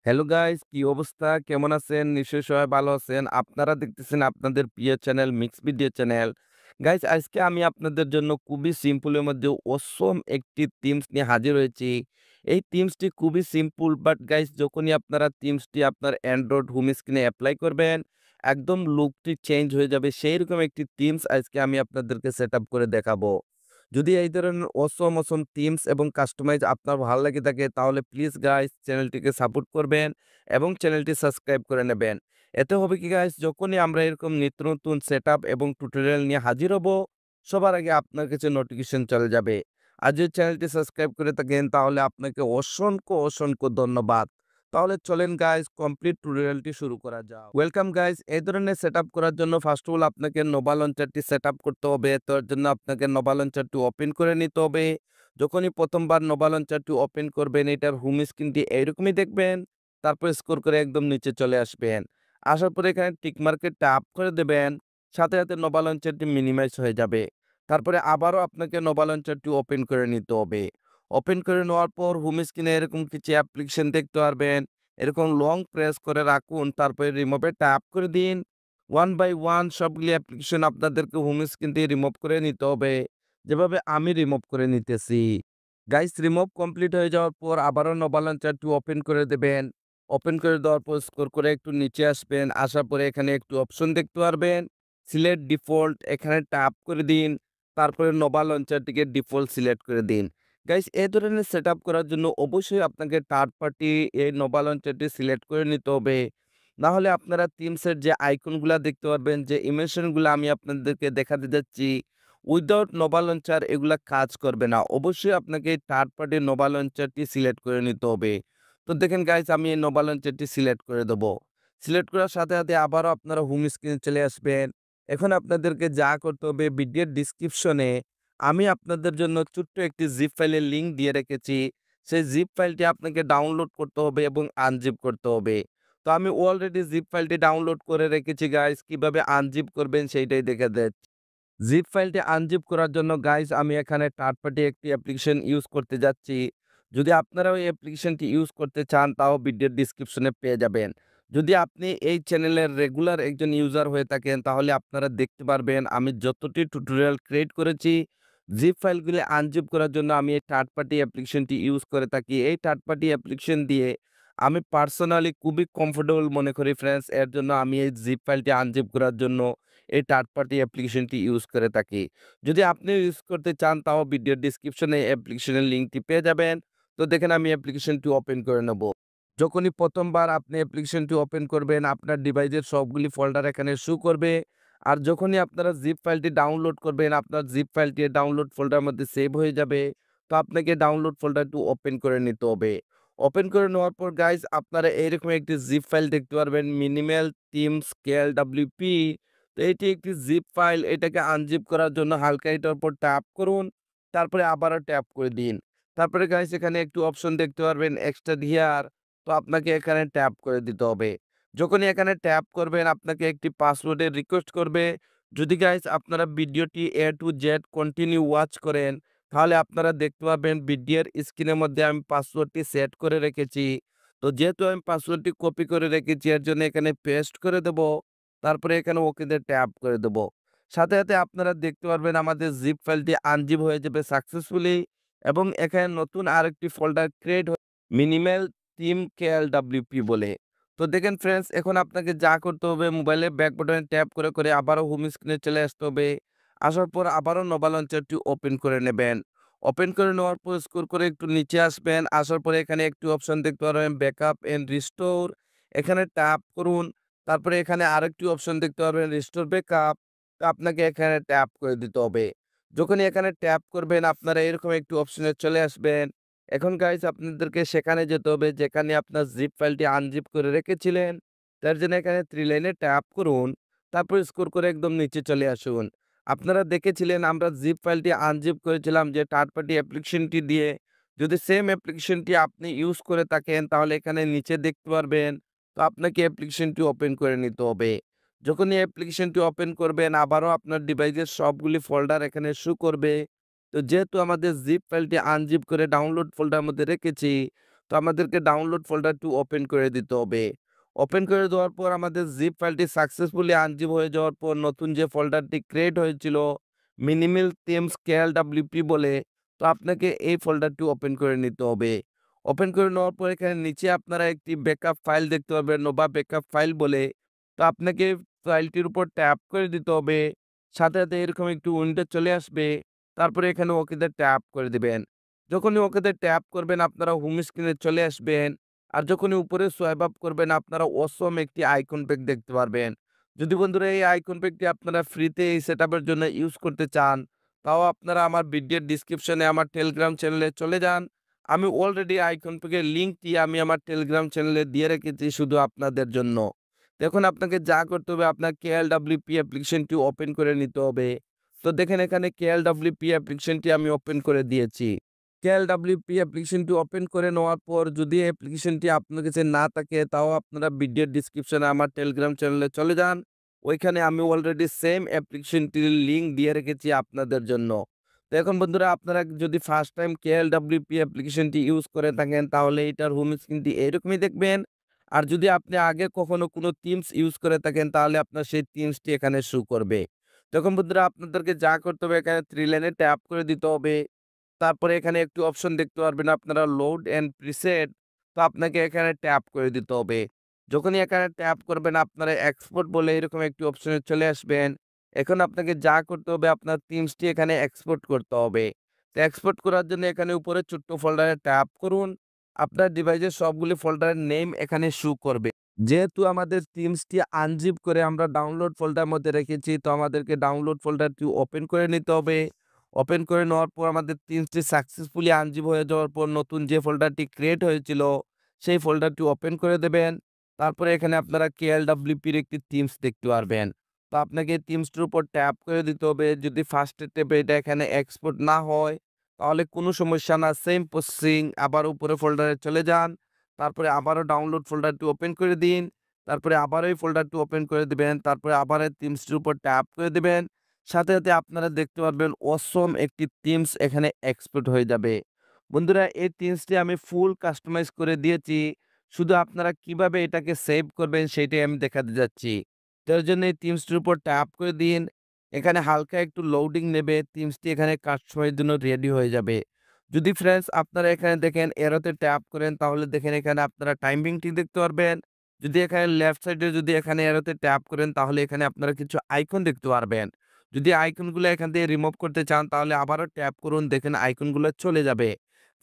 Hello guys, কি অবস্থা? কেমন আছেন? নিশ্চয়ই সবাই ভালো আছেন। আপনারা দেখতেছেন আপনাদের প্রিয় channel mix video channel. Guys, আজকে আমি আপনাদের জন্য খুবই সিম্পলের মধ্যে অসম একটি থিমস নিয়ে হাজির হয়েছি। এই থিমসটি খুবই সিম্পল বাট গাইস যখনই আপনারা থিমসটি আপনার অ্যান্ড্রয়েড হোম স্ক্রিনে এপ্লাই করবেন, একদম লুকটি চেঞ্জ হয়ে যাবে। সেইরকম একটি থিমস আজকে আমি আপনাদেরকে সেটআপ করে দেখাবো। যদি এই ধরনের অসম থিমস এবং কাস্টমাইজ আপনার ভালো লেগে থাকে তাহলে প্লিজ গাইস চ্যানেলটিকে সাপোর্ট করবেন এবং চ্যানেলটি সাবস্ক্রাইব করে নেবেন। এতে হবে কি গাইস, যখনই আমরা এরকম নিত্য নতুন সেটআপ এবং টিউটোরিয়াল নিয়ে হাজির হব, সবার আগে আপনার কাছে নোটিফিকেশন চলে যাবে। আর যদি চ্যানেলটি সাবস্ক্রাইব করে থাকেন তাহলে আপনাকে অসংখ্য ধন্যবাদ। তাহলে চলেন গাইস কমপ্লিট টিউটোরিয়ালটি শুরু করা যাক। ওয়েলকাম গাইস, এই ধরনের সেটআপ করার জন্য ফার্স্ট অফ অল আপনাকে নোভা লঞ্চারটি সেটআপ করতে হবে। তো এর জন্য আপনাকে নোভা লঞ্চারটি ওপেন করে নিতে হবে। যখনই প্রথমবার নোভা লঞ্চারটি ওপেন করবেন এটার হোম স্ক্রিনটি এইরকমই দেখবেন। তারপর স্ক্রল করে একদম নিচে চলে আসবেন। আসার পরে এখানে টিক মার্কে ট্যাপ করে দেবেন। সাথে নোভা লঞ্চারটি মিনিমাইজ হয়ে যাবে। তারপরে আবারও আপনাকে নোভা লঞ্চারটি ওপেন করে নিতে হবে। ওপেন করে নেওয়ার পর হোম স্ক্রিনে এরকম কিছু অ্যাপ্লিকেশন দেখতে পারবেন। এরকম লং প্রেস করে রাখুন, তারপরে রিমুভে ট্যাপ করে দিন। ওয়ান বাই ওয়ান সবগুলি অ্যাপ্লিকেশন আপনাদেরকে হোম স্ক্রিন থেকে রিমুভ করে নিতে হবে, যেভাবে আমি রিমুভ করে নিতেছি। গাইস, রিমুভ কমপ্লিট হয়ে যাওয়ার পর আবারও নোভা লঞ্চারটি ওপেন করে দেবেন। ওপেন করে দেওয়ার পর স্ক্রল করে একটু নিচে আসবেন। আসার পরে এখানে একটু অপশন দেখতে পারবেন। সিলেক্ট ডিফল্ট, এখানে ট্যাপ করে দিন। তারপরে নোভা লঞ্চারটিকে ডিফল্ট সিলেক্ট করে দিন। গাইস, এই ধরনের সেটআপ করার জন্য অবশ্যই আপনাকে থার্ড পার্টি এই নোভা লঞ্চারটি সিলেক্ট করে নিতে হবে। না হলে আপনারা থিমসের যে আইকনগুলা দেখতে পারবেন, যে ইমোশনগুলো আমি আপনাদেরকে দেখাতে যাচ্ছি, উইদাউট নোভা লঞ্চার এগুলা কাজ করবে না। অবশ্যই আপনাকে থার্ড পার্টি নোভা লঞ্চারটি সিলেক্ট করে নিতে হবে। তো দেখেন গাইস, আমি এই নোভা লঞ্চারটি সিলেক্ট করে দেবো। সিলেক্ট করার সাথে আপনারা আপনারা হোম স্ক্রিনে চলে আসবেন। এখন আপনাদেরকে যা করতে হবে, ভিডিওর ডিসক্রিপশনে আমি আপনাদের জন্য ছোট্ট একটি জিপ ফাইলের লিঙ্ক দিয়ে রেখেছি। সেই জিপ ফাইলটি আপনাকে ডাউনলোড করতে হবে এবং আনজিপ করতে হবে। তো আমি অলরেডি জিপ ফাইলটি ডাউনলোড করে রেখেছি গাইস। কিভাবে আনজিপ করবেন সেইটাই দেখে দেন। জিপ ফাইলটি আনজিপ করার জন্য গাইস আমি এখানে থার্ড পার্টি একটি অ্যাপ্লিকেশন ইউজ করতে যাচ্ছি। যদি আপনারাও এই অ্যাপ্লিকেশনটি ইউজ করতে চান তাও ভিডিওর ডিসক্রিপশনে পেয়ে যাবেন। যদি আপনি এই চ্যানেলের রেগুলার একজন ইউজার হয়ে থাকেন তাহলে আপনারা দেখতে পারবেন আমি যতটি টিউটোরিয়াল ক্রিয়েট করেছি, জিপ ফাইলগুলি আনজিপ করার জন্য আমি এই থার্ড পার্টি অ্যাপ্লিকেশনটি ইউজ করে থাকি। এই থার্ড পার্টি অ্যাপ্লিকেশন দিয়ে আমি পার্সোনালি খুবই কমফোর্টেবল মনে করি ফ্রেন্ডস। এর জন্য আমি এই জিপ ফাইলটি আনজিপ করার জন্য এই থার্ড পার্টি অ্যাপ্লিকেশনটি ইউজ করে থাকি। যদি আপনিও ইউজ করতে চান তাও ভিডিওর ডেসক্রিপশনে অ্যাপ্লিকেশনের লিঙ্কটি পেয়ে যাবেন। তো দেখেন আমি অ্যাপ্লিকেশনটি ওপেন করে নেব। যখনই প্রথমবার আপনি অ্যাপ্লিকেশনটি ওপেন করবেন আপনার ডিভাইসের সবগুলি ফোল্ডার এখানে শো করবে। আর যখনই আপনারা জিপ ফাইলটি ডাউনলোড করবেন আপনার জিপ ফাইলটি ডাউনলোড ফোল্ডারের মধ্যে সেভ হয়ে যাবে। তো আপনাকে ডাউনলোড ফোল্ডারটি ওপেন করে নিতে হবে। ওপেন করে নেওয়ার পর গাইস আপনারা এইরকম একটি জিপ ফাইল দেখতে পারবেন, মিনিমাল থিম স্কেল ডাব্লিউপি। তো এটি একটি জিপ ফাইল, এটাকে আনজিপ করার জন্য হালকা এটার উপর ট্যাপ করুন। তারপরে আবারও ট্যাপ করে দিন। তারপরে গাইস এখানে একটু অপশন দেখতে পারবেন এক্সট্রাক্ট হিয়ার। তো আপনাকে এখানে ট্যাপ করে দিতে হবে। যখনই এখানে ট্যাপ করবেন আপনাকে একটি পাসওয়ার্ডের রিকোয়েস্ট করবে। যদি গাইস আপনারা ভিডিওটি এ টু জেড কন্টিনিউ ওয়াচ করেন তাহলে আপনারা দেখতে পাবেন ভিডিওর স্ক্রিনের মধ্যে আমি পাসওয়ার্ডটি সেট করে রেখেছি। তো যেহেতু আমি পাসওয়ার্ডটি কপি করে রেখেছি এর জন্য এখানে পেস্ট করে দেব। তারপরে এখানে ওকেতে ট্যাপ করে দেব। সাথে আপনারা দেখতে পারবেন আমাদের জিপ ফাইলটি আনজিপ হয়ে যাবে সাকসেসফুলি এবং এখানে নতুন আরেকটি ফোল্ডার ক্রিয়েট মিনিমাল থিম কেএলডব্লিউপি বলে। তো দেখেন ফ্রেন্ডস, এখন আপনাকে যা করতে হবে মোবাইলের ব্যাক বাটনে ট্যাপ করে আবারও হোম স্ক্রিনে চলে আসতে হবে। আসার পর আবারও নোভা লঞ্চারটি ওপেন করে নেবেন। ওপেন করে নেওয়ার পর স্ক্রল করে একটু নিচে আসবেন। আসার পরে এখানে একটি অপশন দেখতে পারবেন ব্যাকআপ এন্ড রিস্টোর। এখানে ট্যাপ করুন। তারপরে এখানে আরেকটি অপশন দেখতে পারবেন রিস্টোর ব্যাকআপ। তো আপনাকে এখানে ট্যাপ করে দিতে হবে। যখনই এখানে ট্যাপ করবেন আপনারা এরকম একটি অপশনে চলে আসবেন। এখন গাইস আপনাদেরকে সেখানে যেতে হবে যেখানে আপনার জিপ ফাইলটি আনজিপ করে রেখেছিলেন। তার জন্য এখানে 3 লাইনে ট্যাপ করুন। তারপর স্ক্রল করে একদম নিচে চলে আসুন। আপনারা দেখেছিলেন আমরা জিপ ফাইলটি আনজিপ করেছিলাম যে থার্ড পার্টি অ্যাপ্লিকেশনটি দিয়ে। যদি সেম অ্যাপ্লিকেশনটি আপনি ইউজ করে থাকেন তাহলে এখানে নিচে দেখতে পারবেন। তো আপনাকে অ্যাপ্লিকেশনটি ওপেন করে নিতে হবে। যখনই অ্যাপ্লিকেশনটি ওপেন করবেন আবারও আপনার ডিভাইসের সবগুলি ফোল্ডার এখানে শো করবে। তো যেহেতু আমাদের জিপ ফাইলটি আনজিপ করে ডাউনলোড ফোল্ডারের মধ্যে রেখেছি, তো আমাদেরকে ডাউনলোড ফোল্ডারটি ওপেন করে দিতে হবে। ওপেন করে দেওয়ার পর আমাদের জিপ ফাইলটি সাকসেসফুলি আনজিপ হয়ে যাওয়ার পর নতুন যে ফোল্ডারটি ক্রিয়েট হয়েছিল মিনিমাল থিমস কেএলডব্লিউপি বলে, তো আপনাকে এই ফোল্ডারটি ওপেন করে নিতে হবে। ওপেন করে নেওয়ার পর এখানে নিচে আপনারা একটি ব্যাকআপ ফাইল দেখতে পাবেন, নোভা ব্যাকআপ ফাইল বলে। তো আপনাকে ফাইলটির উপর ট্যাপ করে দিতে হবে। সাথে, সাথে এরকম একটু উইন্ডো চলে আসবে। তারপরে এখানে ওকেতে ট্যাপ করে দিবেন। যখনই ওকেতে ট্যাপ করবেন আপনারা হোম স্ক্রিনে চলে আসবেন। আর যখনই উপরে সোয়াইপ আপ করবেন আপনারা অসম একটি আইকন প্যাক দেখতে পারবেন। যদি বন্ধুরা এই আইকন প্যাকটি আপনারা ফ্রিতে এই সেটআপের জন্য ইউজ করতে চান, তাও আপনারা আমার ভিডিওর ডেসক্রিপশনে আমার টেলিগ্রাম চ্যানেলে চলে যান। আমি অলরেডি আইকন প্যাকের লিঙ্কটি আমি আমার টেলিগ্রাম চ্যানেলে দিয়ে রেখেছি শুধু আপনাদের জন্য। দেখুন আপনাকে যা করতে হবে আপনার কেএলডব্লিউপি অ্যাপ্লিকেশনটি ওপেন করে নিতে হবে। তো দেখেন এখানে কেএলডব্লিউপি অ্যাপ্লিকেশনটি আমি ওপেন করে দিয়েছি। কেএলডব্লিউপি অ্যাপ্লিকেশনটি ওপেন করে নেওয়ার পর যদি অ্যাপ্লিকেশনটি আপনার কাছে না থাকে তাও আপনারা ভিডিওর ডেসক্রিপশনে আমার টেলিগ্রাম চ্যানেলে চলে যান। ওইখানে আমি অলরেডি সেম অ্যাপ্লিকেশনটির লিঙ্ক দিয়ে রেখেছি আপনাদের জন্য। তো এখন বন্ধুরা আপনারা যদি ফার্স্ট টাইম কেএলডব্লিউপি অ্যাপ্লিকেশনটি ইউজ করে থাকেন তাহলে এটার হোম স্ক্রিনটি এরকমই দেখবেন। আর যদি আপনি আগে কখনো কোনো থিমস ইউজ করে থাকেন তাহলে আপনার সেই থিমসটি এখানে শো করবে। তখন বন্ধুরা আপনাদেরকে যা করতে হবে এখানে 3 লাইনে ট্যাপ করে দিতে হবে। তারপরে এখানে একটু অপশন দেখতে পারবেন আপনারা লোড অ্যান্ড প্রিসেট। তো আপনাকে এখানে ট্যাপ করে দিতে হবে। যখনই এখানে ট্যাপ করবেন আপনারা এক্সপোর্ট বলে এরকম একটি অপশনে চলে আসবেন। এখন আপনাকে যা করতে হবে আপনার থিমসটি এখানে এক্সপোর্ট করতে হবে। তো এক্সপোর্ট করার জন্য এখানে উপরে ছোট্ট ফোল্ডারে ট্যাপ করুন। আপনার ডিভাইসের সবগুলি ফোল্ডারের নেম এখানে শো করবে। যেহেতু আমাদের থিমসটি আনজিপ করে আমরা ডাউনলোড ফোল্ডার মধ্যে রেখেছি, তো আমাদেরকে ডাউনলোড ফোল্ডারটি ওপেন করে নিতে হবে। ওপেন করে নেওয়ার পর আমাদের থিমসটি সাকসেসফুলি আনজিপ হয়ে যাওয়ার পর নতুন যে ফোল্ডারটি ক্রিয়েট হয়েছিল সেই ফোল্ডারটি ওপেন করে দেবেন। তারপরে এখানে আপনারা কেএলডব্লিউপির একটি থিমস দেখতে পারবেন। তো আপনাকে থিমসটির উপর ট্যাপ করে দিতে হবে। যদি ফার্স্ট স্টেপে এটা এখানে এক্সপোর্ট না হয় তাহলে কোনো সমস্যা না, সেম প্রসেসিং আবার উপরে ফোল্ডারে চলে যান। তারপরে আবারও ডাউনলোড ফোল্ডারটি ওপেন করে দিন। তারপরে আবারও এই ফোল্ডারটি ওপেন করে দিবেন। তারপরে আবার এই থিমসটির উপর ট্যাপ করে দিবেন। সাথে, সাথে আপনারা দেখতে পারবেন অসম একটি থিমস এখানে এক্সপোর্ট হয়ে যাবে। বন্ধুরা এই থিমসটি আমি ফুল কাস্টমাইজ করে দিয়েছি। শুধু আপনারা কিভাবে এটাকে সেভ করবেন সেইটাই আমি দেখাতে যাচ্ছি। তার জন্য এই থিমসটির উপর ট্যাপ করে দিন। এখানে হালকা একটু লোডিং নেবে। থিমসটি এখানে কাস্টমাইজের জন্য রেডি হয়ে যাবে। যদি ফ্রেন্ডস আপনারা এখানে দেখেন এরোতে ট্যাপ করেন তাহলে দেখেন এখানে আপনারা টাইমিংটি দেখতে পারবেন। যদি এখানে লেফট সাইডে যদি এখানে এরোতে ট্যাপ করেন তাহলে এখানে আপনারা কিছু আইকন দেখতে পারবেন। যদি আইকনগুলো এখান থেকে রিমুভ করতে চান তাহলে আবারও ট্যাপ করুন, দেখেন আইকনগুলো চলে যাবে।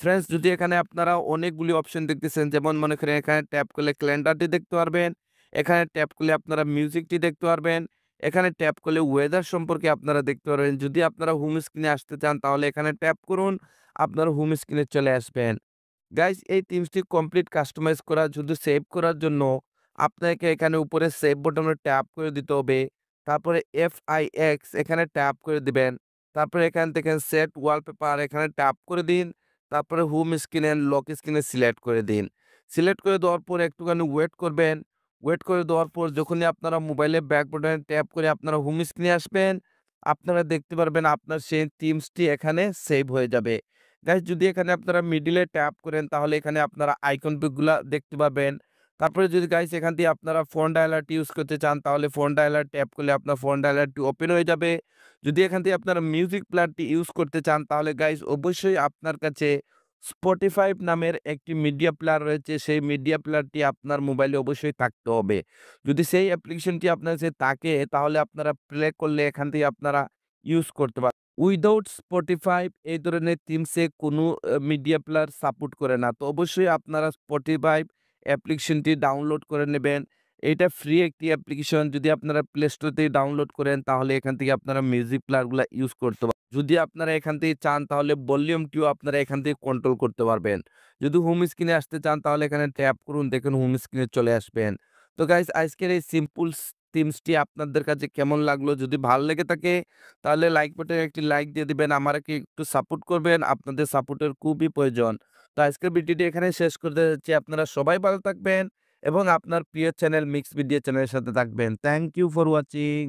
ফ্রেন্ডস যদি এখানে আপনারা অনেকগুলি অপশন দেখতেছেন, যেমন মনে করেন এখানে ট্যাপ করলে ক্যালেন্ডারটি দেখতে পারবেন, এখানে ট্যাপ করলে আপনারা মিউজিকটি দেখতে পারবেন, এখানে ট্যাপ করলে ওয়েদার সম্পর্কে আপনারা দেখতে পারবেন। যদি আপনারা হোম স্ক্রিনে আসতে চান তাহলে এখানে ট্যাপ করুন, আপনারা হোম স্ক্রিনে চলে আসবেন। গাইস এই থিমসটি কমপ্লিট কাস্টমাইজ করা শুধু সেভ করার জন্য আপনাকে এখানে উপরে সেভ বাটনে ট্যাপ করে দিতে হবে। তারপরে FIX এখানে ট্যাপ করে দিবেন। তারপরে এখান থেকে সেট ওয়ালপেপার এখানে ট্যাপ করে দিন। তারপরে হোম স্ক্রিনে লক স্ক্রিনে সিলেক্ট করে দিন। সিলেক্ট করে দেওয়ার পর একটুখানি ওয়েট করবেন। ওয়েট করে দেওয়ার পর যখনই আপনারা মোবাইলে ব্যাক বাটনে ট্যাপ করে আপনারা হোম স্ক্রিনে আসবেন, আপনারা দেখতে পারবেন আপনার সেই থিমসটি এখানে সেভ হয়ে যাবে। গাইস যদি এখানে আপনারা মিডলে ট্যাপ করেন তাহলে এখানে আপনারা আইকন পিকগুলা দেখতে পাবেন। তারপরে যদি গাইস এখান দিয়ে আপনারা ফোন ডায়ালারটি ইউজ করতে চান তাহলে ফোন ডায়ালার ট্যাপ করলে আপনার ফোন ডায়ালারটি ওপেন হয়ে যাবে। যদি এখান থেকে আপনারা মিউজিক প্লেয়ারটি ইউজ করতে চান তাহলে গাইস অবশ্যই আপনার কাছে Spotify নামের একটি মিডিয়া প্লেয়ার রয়েছে। সেই মিডিয়া প্লেয়ারটি আপনার মোবাইলে অবশ্যই থাকতে হবে। যদি সেই অ্যাপ্লিকেশনটি আপনার কাছে থাকে তাহলে আপনারা প্লে করলে এখান থেকে আপনারা ইউজ করতে পারবেন। উইদাউট Spotify এই ধরনের থিমসে কোনো মিডিয়া প্লেয়ার সাপোর্ট করে না। তো অবশ্যই আপনারা Spotify অ্যাপ্লিকেশনটি ডাউনলোড করে নেবেন। এটা ফ্রি একটি অ্যাপ্লিকেশন। যদি আপনারা প্লে স্টোর থেকে ডাউনলোড করেন তাহলে এখান থেকে আপনারা মিউজিক প্লেয়ারগুলা ইউজ করতে পারবেন। যদি আপনারা এখান থেকে চান তাহলে ভলিউমটিও আপনারা এখান থেকে কন্ট্রোল করতে পারবেন। যদি হোম স্ক্রিনে আসতে চান তাহলে এখানে ট্যাপ করুন, দেখুন হোম স্ক্রিনে চলে আসবেন। তো গাইস আজকের এই সিম্পল থিমসটি আপনাদের কাছে কেমন লাগলো? যদি ভালো লেগে থাকে তাহলে লাইক বাটনে একটি লাইক দিয়ে দিবেন। আমাকে একটু সাপোর্ট করবেন। আপনাদের সাপোর্টের খুবই প্রয়োজন। তো আজকের ভিডিওটি এখানে শেষ করতে যাচ্ছি। আপনারা সবাই ভালো থাকবেন এবং আপনার প্রিয় চ্যানেল মিক্স ভিডিও চ্যানেলের সাথে থাকবেন। Thank you for watching.